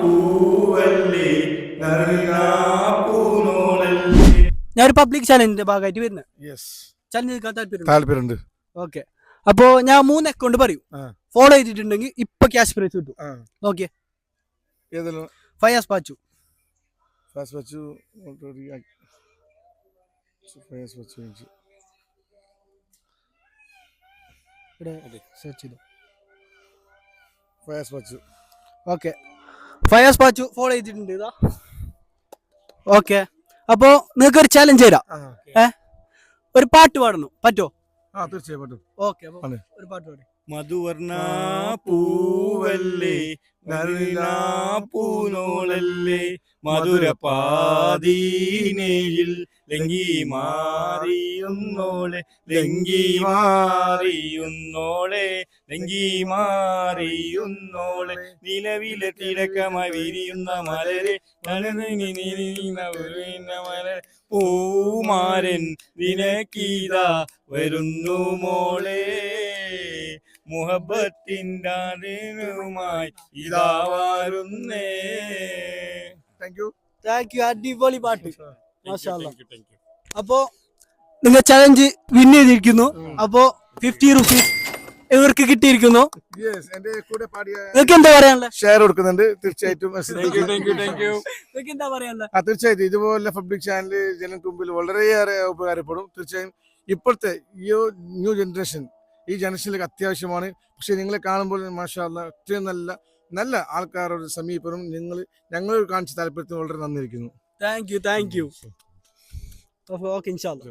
പൂവല്ലേ നറുനാ പൂനോളല്ലേ. ഞാനൊരു പബ്ലിക് ചാനലിന്റെ ഭാഗമായിട്ട് വരുന്നത്. ചാനൽ താല്പര്യമുണ്ട്. ഓക്കെ, അപ്പോ ഞാൻ 3 അക്കൗണ്ട് പറയും. ഫോളോ ചെയ്തിട്ടുണ്ടെങ്കിൽ ഇപ്പൊ ക്യാഷ് പ്രൈസ് കിട്ടും. Okay, Fayas Pachu, okay, Fayas Pachu follow ചെയ്തിട്ടുണ്ട്. ഇതാ ഓക്കെ. അപ്പോ നിങ്ങൾക്ക് ഒരു ചാലഞ്ച് തരാം. ഒരു പാട്ട് പാടണം, പറ്റോ? തീർച്ചയായും. ഓക്കെ, ഒരു പാട്ട് പാടി. മധുവർണ പൂവല്ലേ നറുനാ പൂനോളല്ലേ മധുരപാദീനയിൽ ലങ്കി മാറിയുന്നോളെ ലങ്കി മാറിയുന്നോളെ ലങ്കി മാറിയുന്നോളെ നിലവിലെ തിലക്കമായി വിരിയുന്ന മലരെ മലരെ പൂമാരൻ നിനക്കീതാ വരുന്നു മോളെ മുഹബത്തിൻ്റെമായി ഇതാ വരുന്നേ. Thank you. അടിപൊളി പാട്ട്, മാഷാ അല്ലാഹ്. അപ്പോ നിങ്ങൾ ചലഞ്ച് വിൻ ചെയ്തിരിക്കുന്നു. അപ്പോ 50 റുപ്പീസ് ഇവർക്ക് കിട്ടിയിരിക്കുന്നു. നിങ്ങൾക്ക് എന്താ പറയാനുള്ളത്? ഷെയർ കൊടുക്കുന്നുണ്ട് തീർച്ചയായിട്ടും. എന്താ പറയാനുള്ളത്? തീർച്ചയായിട്ടും ഇതുപോലെ പബ്ലിക് ചാനൽ ജനങ്ങൾക്ക് മുമ്പിൽ വളരെയേറെ ഉപകാരപ്പെടും. തീർച്ചയായും ഇപ്പോഴത്തെ ഈ ന്യൂ ജനറേഷൻ ഈ ജനറേഷനിലേക്ക് അത്യാവശ്യമാണ്. പക്ഷെ നിങ്ങളെ കാണുമ്പോൾ മാഷാ അല്ലാഹ് ഏറ്റവും നല്ല ആൾക്കാരുടെ സമീപനം ഞങ്ങൾ കാണിച്ച താല്പര്യത്തിന് വളരെ നന്ദിയിരിക്കുന്നു. Thank you. ഓക്കെ, ഇൻഷാ അല്ലാഹ്.